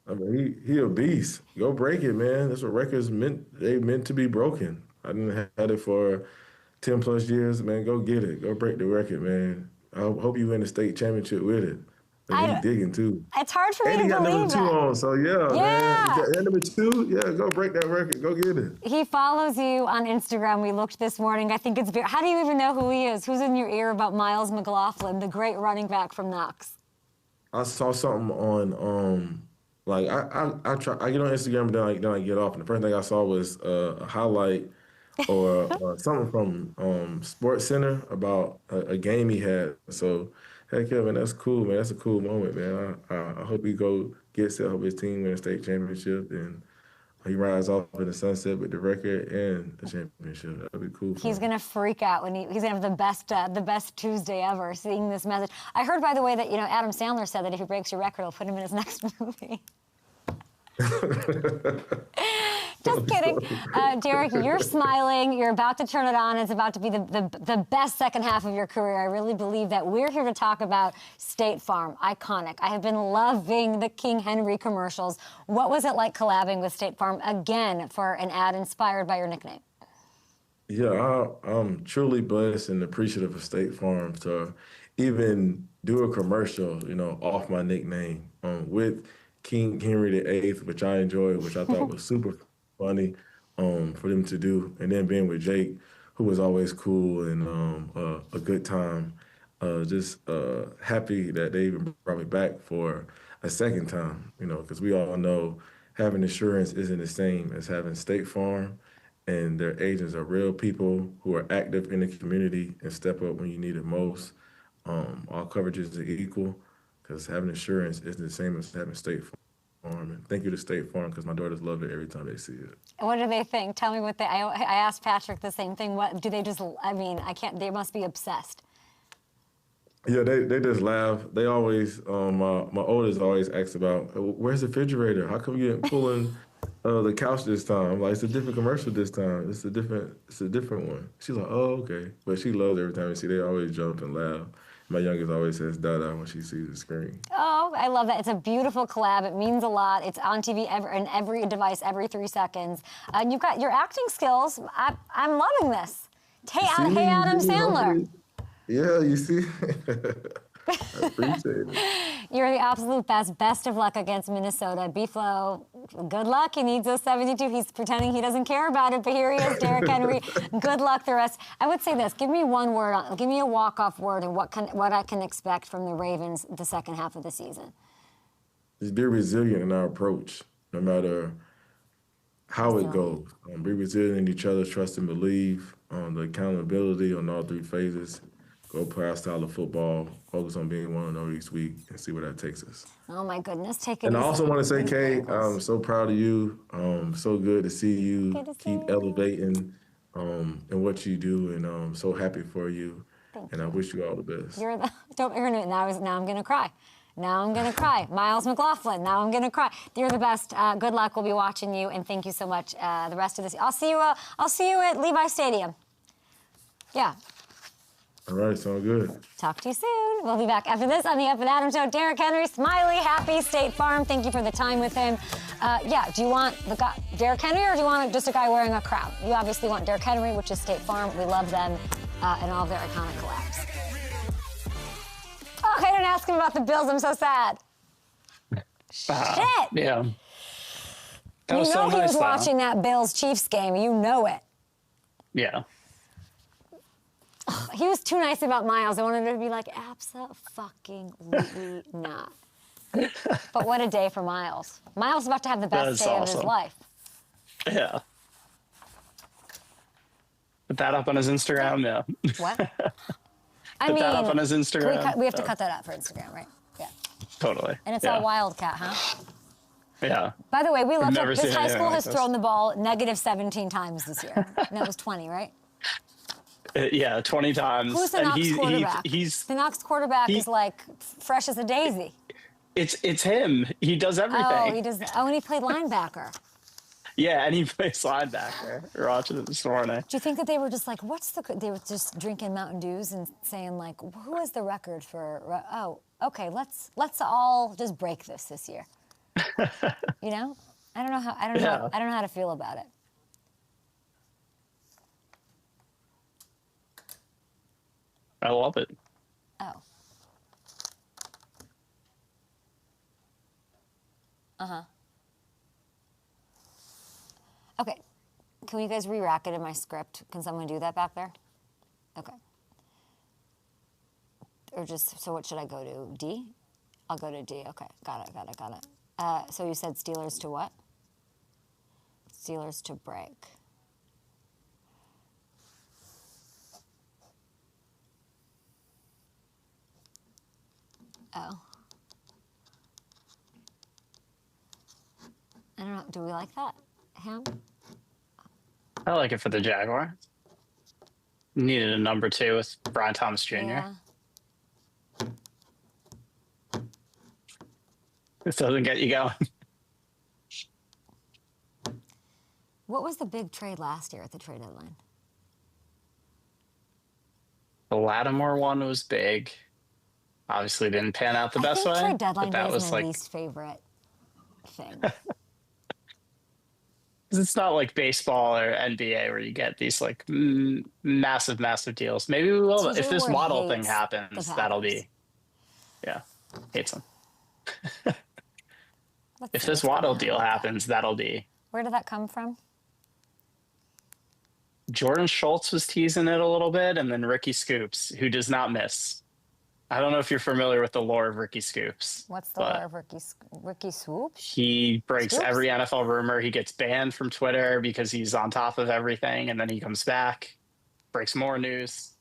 I mean, he a beast. Go break it, man. That's what records meant. They meant to be broken. I didn't have it for 10 plus years, man. Go get it. Go break the record, man. I hope you win the state championship with it. He's digging too. It's hard for me to believe that. And he got number 2 on, so yeah, man. That number 2, yeah, go break that record. Go get it. He follows you on Instagram. We looked this morning. I think it's very, how do you even know who he is? Who's in your ear about Miles McLaughlin, the great running back from Knox? I saw something on, like I get on Instagram and then I get off, and the first thing I saw was a highlight or something from Sports Center about a game he had. So, heck yeah, man, that's cool, man. That's a cool moment, man. I hope he gets it. I hope his team wins a state championship and he rides off in the sunset with the record and the championship. That'd be cool. He's gonna freak out when he's gonna have the best Tuesday ever. Seeing this message, I heard by the way that Adam Sandler said that if he breaks your record, he'll put him in his next movie. Just kidding. Derrick, you're smiling. You're about to turn it on. It's about to be the best second half of your career. I really believe that. We're here to talk about State Farm. Iconic. I have been loving the King Henry commercials. What was it like collabing with State Farm again for an ad inspired by your nickname? Yeah, I'm truly blessed and appreciative of State Farm to even do a commercial, off my nickname with King Henry VIII, which I enjoyed, which I thought was super funny for them to do. And then being with Jake, who was always cool and a good time. Just happy that they even brought me back for a second time, because we all know having insurance isn't the same as having State Farm. And their agents are real people who are active in the community and step up when you need it most. All coverages are equal because having insurance isn't the same as having State Farm. And thank you to State Farm because my daughters love it every time they see it. What do they think? Tell me what they. I asked Patrick the same thing. What do they just? I mean, I can't. They must be obsessed. Yeah, they just laugh. They always. My oldest always asks about where's the refrigerator? How come you didn't pull in the couch this time? I'm like, it's a different commercial this time. It's a different one. She's like, oh, okay. But she loves every time you see. They always jump and laugh. My youngest always says "Dada" when she sees the screen. Oh, I love that. It's a beautiful collab. It means a lot. It's on TV on every device every 3 seconds. You've got your acting skills. I'm loving this. Hey, Adam Sandler. Yeah, you see. I appreciate it. You're the absolute best. Best of luck against Minnesota. B-Flow, good luck. He needs those 72. He's pretending he doesn't care about it, but here he is, Derrick Henry. Good luck the rest. I would say this. Give me one word. Give me a walk-off word and what I can expect from the Ravens the second half of the season. Just be resilient in our approach, no matter how it goes. Be resilient in each other, trust and believe. The accountability on all 3 phases. Go play our style of football, focus on being 1-0 each week, and see where that takes us. Oh, my goodness. Take it And easy. I also want to say, Kate, I'm so proud of you. So good to see you keep elevating in what you do, and I'm so happy for you. Thank you. I wish you all the best. Now I'm going to cry. Now I'm going to cry. Miles McLaughlin, now I'm going to cry. You're the best. Good luck. We'll be watching you, and thank you so much the rest of this. I'll see you at Levi Stadium. Yeah. All right, sounds good. Talk to you soon. We'll be back after this on the Up and Adam Show. Derrick Henry, smiley, happy, State Farm. Thank you for the time with him. Do you want Derrick Henry, or do you want just a guy wearing a crown? You obviously want Derrick Henry, which is State Farm. We love them and all of their iconic collabs. Oh, I didn't ask him about the Bills. I'm so sad. Shit. Yeah. That you was know so he nice, was watching that Bills-Chiefs game. You know it. Yeah. He was too nice about Miles. I wanted to be like, abso-fucking-lutely not. But what a day for Miles. Miles is about to have the best day of his life. Yeah. Put that up on his Instagram, yeah. What? Put that up on his Instagram. We have to cut that out for Instagram, right? Yeah. Totally. And it's all Wildcat, huh? Yeah. By the way, we love that this high school like has thrown the ball negative 17 times this year. And that was 20, right? Yeah, 20 times. Who's the Knox quarterback? The Knox quarterback is like fresh as a daisy. It's him. He does everything. Oh, he does. Oh, and he played linebacker. Yeah, and he plays linebacker. We're watching it this morning. Do you think that they were just like, they were just drinking Mountain Dews and saying like, who has the record for? Oh, okay, let's all just break this year. You know, I don't know how to feel about it. I love it. Oh. Uh-huh. Okay. Can you guys re-rack it in my script? Can someone do that back there? Okay. Or just, so what should I go to? D? I'll go to D. Okay. Got it. So you said Steelers to what? Steelers to break. Oh. I don't know. Do we like that? Him? I like it for the Jaguar. Needed a number 2 with Brian Thomas Jr. Yeah. This doesn't get you going. What was the big trade last year at the trade deadline? The Lattimore one was big. Obviously didn't pan out the best way. Trade deadline but that day was is my like, least favorite thing. it's not like baseball or NBA where you get these like massive, massive deals. Maybe we will. If this Waddle thing happens, that'll be, yeah, hates him. If this Waddle deal happens, that'll be. Where did that come from? Jordan Schultz was teasing it a little bit, and then Ricky Scoops, who does not miss. I don't know if you're familiar with the lore of Ricky Scoops. What's the lore of Ricky Swoops? He breaks every NFL rumor. He gets banned from Twitter because he's on top of everything, and then he comes back, breaks more news.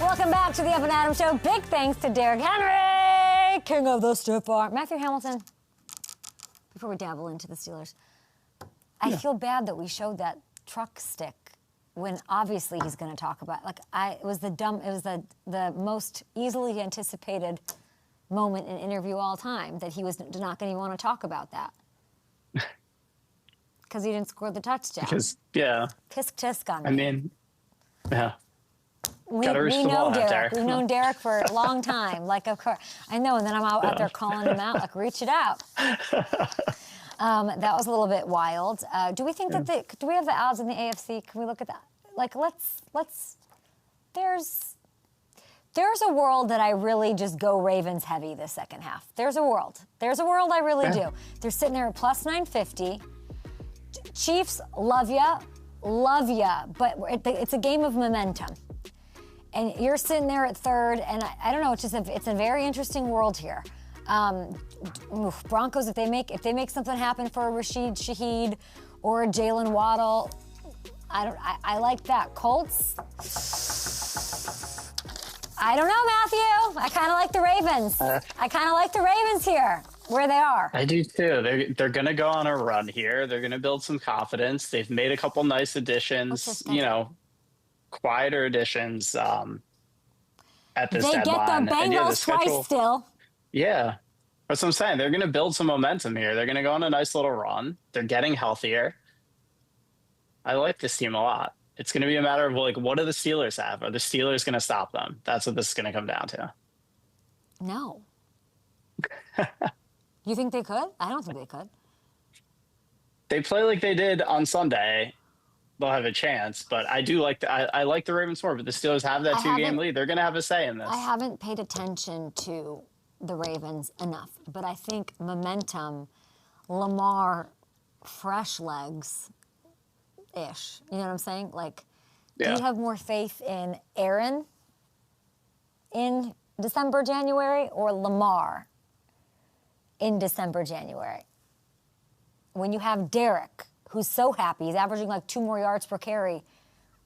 Welcome back to the Up and Adam Show. Big thanks to Derrick Henry, king of the stiff arm. Matthew Hamilton, before we dabble into the Steelers, I feel bad that we showed that truck stick when obviously he's going to talk about, it was the most easily anticipated moment in interview all time that he was not going to want to talk about that. Because he didn't score the touchdown. Because, yeah. Tisk on me. I mean, yeah. We know Derrick. We've known Derrick for a long time. Like, of course. I know, and then I'm out there calling him out, like, reach it out. That was a little bit wild. Do we think that do we have the odds in the AFC? Can we look at that? Like, let's. There's a world that I really just go Ravens heavy this second half. There's a world. There's a world I really do. They're sitting there at plus 950. Chiefs, love ya, but it's a game of momentum. And you're sitting there at third, and I don't know. It's a very interesting world here. Broncos, if they make something happen for a Rashid Shaheed or a Jalen Waddle, I like that. Colts, I don't know, Matthew. I kind of like the Ravens. I kind of like the Ravens here, where they are. I do too. They're going to go on a run here. They're going to build some confidence. They've made a couple nice additions, quieter additions at this deadline. They get the Bengals twice still. Yeah. That's what I'm saying. They're going to build some momentum here. They're going to go on a nice little run. They're getting healthier. I like this team a lot. It's going to be a matter of, like, what do the Steelers have? Are the Steelers going to stop them? That's what this is going to come down to. No. You think they could? I don't think they could. They play like they did on Sunday. They'll have a chance, but I do like I like the Ravens more. But the Steelers have that 2-game lead. They're going to have a say in this. I haven't paid attention to the Ravens enough, but I think momentum, Lamar, fresh legs, ish. You know what I'm saying? Like, do you have more faith in Aaron in December, January, or Lamar in December, January? When you have Derrick, who's so happy, he's averaging like 2 more yards per carry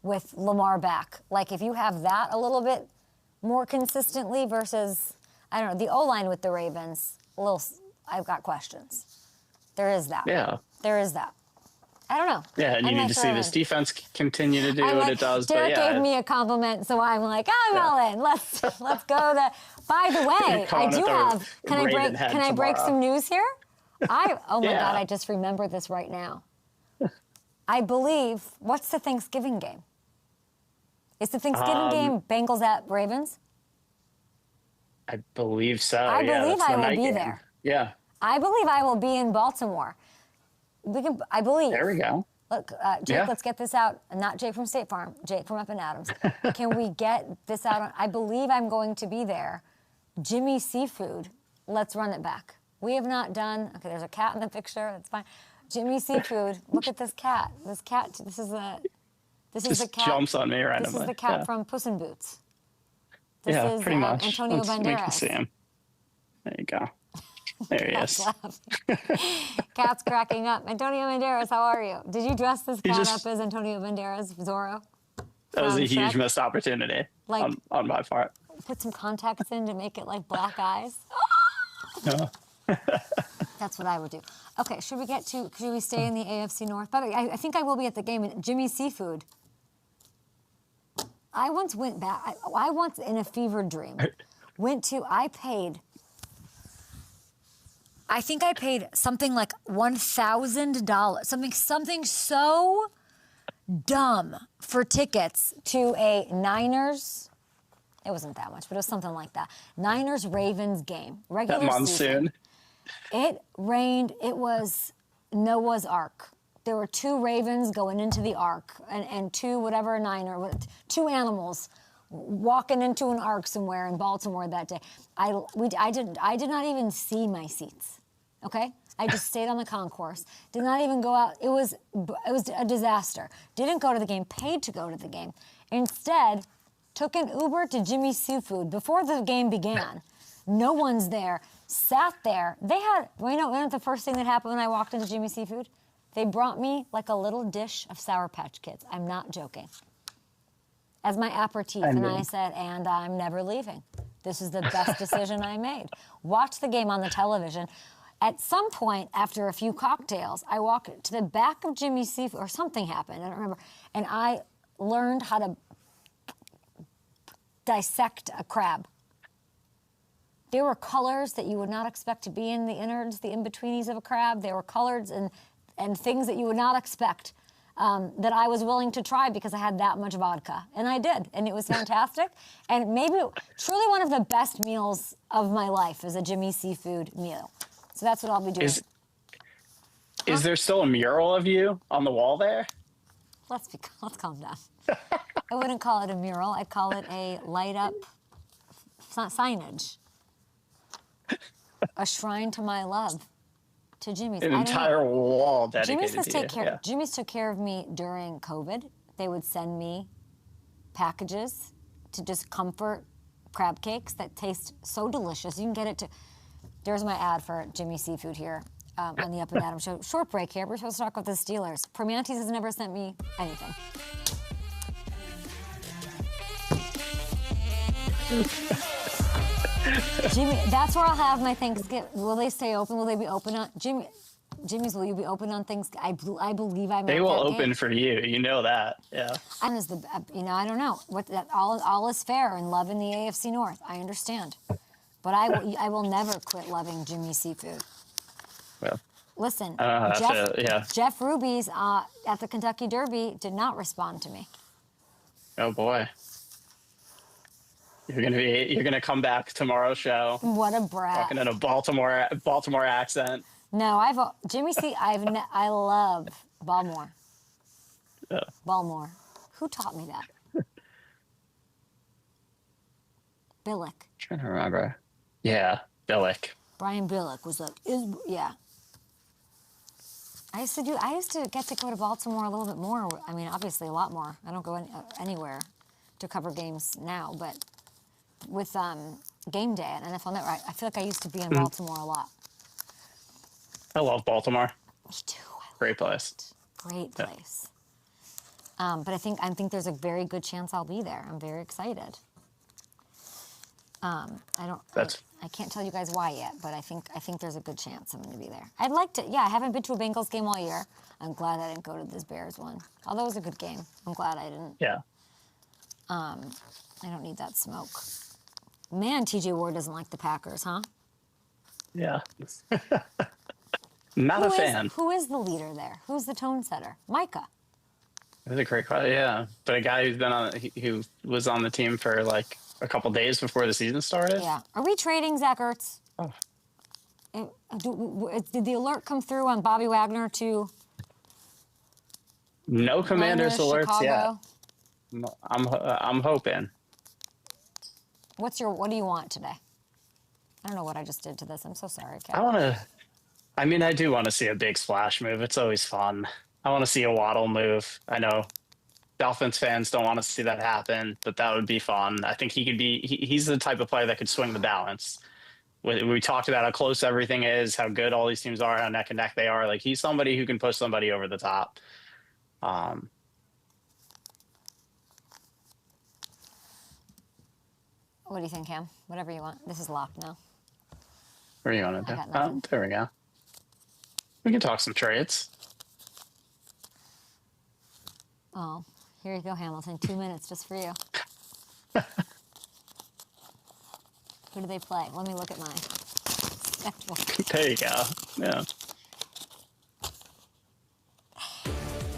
with Lamar back. Like, if you have that a little bit more consistently versus, I don't know, the O-line with the Ravens, I've got questions. There is that. Yeah. There is that. I don't know. Yeah, and you need to see this defense continue to do what it does. Derrick gave me a compliment, so I'm like, I'm all in. Let's go. By the way, I do have. Can I break some news here? Oh my God! I just remember this right now. I believe. What's the Thanksgiving game? Is the Thanksgiving game Bengals at Ravens? I believe so. I believe I will be there. Yeah. I believe I will be in Baltimore. I believe. There we go. Look, Jake, let's get this out. Not Jake from State Farm, Jake from Up and Adams. Can we get this out? I believe I'm going to be there. Jimmy Seafood, let's run it back. We have not done, okay, there's a cat in the picture, that's fine. Jimmy Seafood, look at this cat. This is the cat. Jumps on me randomly. This is the cat from Puss in Boots. This is pretty much. Antonio Banderas. We can see him. There you go. There he is. Cat's cracking up. Antonio Banderas, how are you? Did you dress this cat up as Antonio Banderas, Zorro? That was a huge missed opportunity on my part. Put some contacts in to make it like black eyes. No. That's what I would do. Okay, should we stay in the AFC North? By the way, I think I will be at the game. Jimmy Seafood. I once went back. I once, in a fever dream, I I think I paid something like $1,000, something so dumb for tickets to a Niners. It wasn't that much, but it was something like that. Niners-Ravens game, regular That monsoon. season. It rained. It was Noah's Ark. There were 2 ravens going into the ark, and 2 whatever Niner, 2 animals walking into an ark somewhere in Baltimore that day. I did not even see my seats. Okay, I just stayed on the concourse. Did not even go out. It was a disaster. Didn't go to the game. Paid to go to the game. Instead, took an Uber to Jimmy's Seafood before the game began. No one's there. Sat there. They had. Well, you know the first thing that happened when I walked into Jimmy's Seafood? They brought me like a little dish of Sour Patch Kids. I'm not joking. As my aperitif, and I said, and I'm never leaving. This is the best decision I made. Watch the game on the television. At some point, after a few cocktails, I walked to the back of Jimmy's Seafood, or something happened, I don't remember, and I learned how to dissect a crab. There were colors that you would not expect to be in the innards, the in-betweenies of a crab. There were colors and things that you would not expect. That I was willing to try because I had that much vodka. And I did, and it was fantastic. And maybe truly one of the best meals of my life is a Jimmy's Seafood meal. So that's what I'll be doing. Is there still a mural of you on the wall there? Let's calm down. I wouldn't call it a mural. I'd call it a light-up signage. A shrine to my love. To Jimmy's. An entire wall dedicated to you. Jimmy's took care of me during COVID. They would send me packages to just comfort crab cakes that taste so delicious. You can get it to... There's my ad for Jimmy's Seafood here on the Up and Adam Show. Short break here. We're supposed to talk about the Steelers. Permanentes has never sent me anything. Jimmy, that's where I'll have my Thanksgiving. Will they stay open? Will they be open on Jimmy's? Will you be open on Thanksgiving? I believe I'm. They will open for you. You know that, yeah. And is the I don't know what that all is fair and love in the AFC North. I understand, but I will never quit loving Jimmy's Seafood. Well, listen, Jeff Ruby's at the Kentucky Derby did not respond to me. Oh boy. You're gonna come back tomorrow's show. What a brat! Talking in a Baltimore accent. No, I love Baltimore. Yeah. Baltimore. Who taught me that? Billick. Trying to remember. Yeah, Billick. Brian Billick was like, yeah. I used to get to go to Baltimore a little bit more. I mean, obviously a lot more. I don't go anywhere to cover games now, but with Game Day at NFL Network, I feel like I used to be in Baltimore a lot. I love Baltimore. Me too. Great place. Great place. Yeah. But I think there's a very good chance I'll be there. I'm very excited. I can't tell you guys why yet, but I think there's a good chance I'm going to be there. I'd like to. Yeah, I haven't been to a Bengals game all year. I'm glad I didn't go to this Bears one. Although it was a good game. I'm glad I didn't. Yeah. I don't need that smoke. Man, TJ Ward doesn't like the Packers, huh? Yeah. Not a fan. Who is the leader there? Who's the tone setter? Micah. That's a great question. Yeah, but a guy who was on the team for like a couple days before the season started. Yeah. Are we trading Zach Ertz? Oh. Did the alert come through on Bobby Wagner to? No Commanders alerts yet. I'm hoping. What do you want today? I don't know what I just did to this. I'm so sorry, Kat. I do want to see a big splash move. It's always fun. I want to see a Waddle move. I know Dolphins fans don't want to see that happen, but that would be fun. I think he's the type of player that could swing the balance. We talked about how close everything is, how good all these teams are, how neck and neck they are. Like, he's somebody who can push somebody over the top. What do you think, Cam? Whatever you want. This is locked now. What are you going to do? Oh, there we go. We can talk some trades. Oh, here you go, Hamilton. 2 minutes just for you. Who do they play? Let me look at mine. schedule. There you go. Yeah.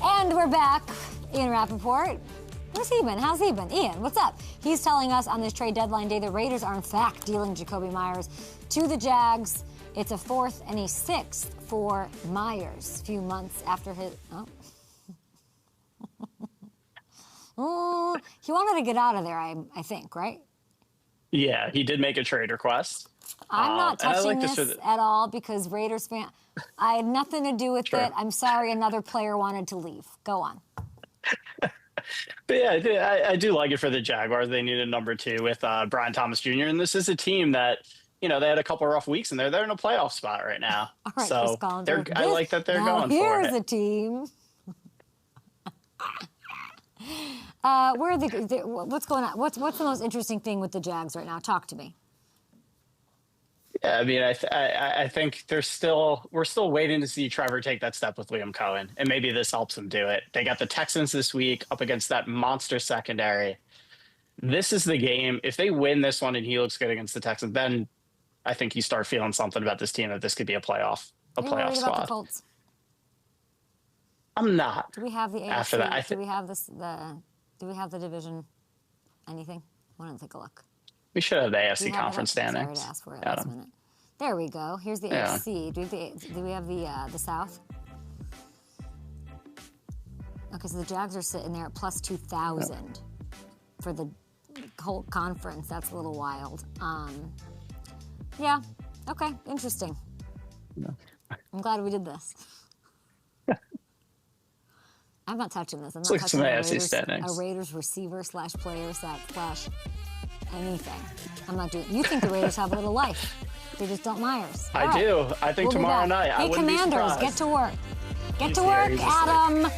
And we're back. Ian Rappaport. Where's he been? How's he been? Ian, what's up? He's telling us on this trade deadline day the Raiders are in fact dealing JAKOBI Meyers to the Jags. It's a 4th and a 6th for Meyers. A few months after his... he wanted to get out of there, I think, right? Yeah, he did make a trade request. I'm not touching this at all because Raiders fan... I had nothing to do with it. I'm sorry another player wanted to leave. Go on. But yeah, I do like it for the Jaguars. They needed number 2 with Brian Thomas Jr. And this is a team that, you know, they had a couple of rough weeks and they're in a playoff spot right now. All right, so I like that they're going for it. Here's a team. Where are what's going on? What's the most interesting thing with the Jags right now? Talk to me. Yeah, I mean, I think we're still waiting to see Trevor take that step with Liam Cohen, and maybe this helps him do it. They got the Texans this week up against that monster secondary. This is the game. If they win this one and he looks good against the Texans, then I think you start feeling something about this team that this could be a playoff About squad. the Colts? I'm not. Do we have the AFC? After that, do we have do we have the division? Anything? I want to take a look. We should have the AFC conference standings. Sorry to ask for it last minute. There we go. Here's the AFC. Do we have the South? Okay, so the Jags are sitting there at plus 2,000 for the whole conference. That's a little wild. Yeah. Okay. Interesting. No. I'm glad we did this. I'm not touching this. I'm not Look touching a Raiders receiver / player / anything. I'm not doing. You think the Raiders have a little life? They just don't Meyers. I do. I think tomorrow night. Hey, Commanders, get to work. Get to work, Adam.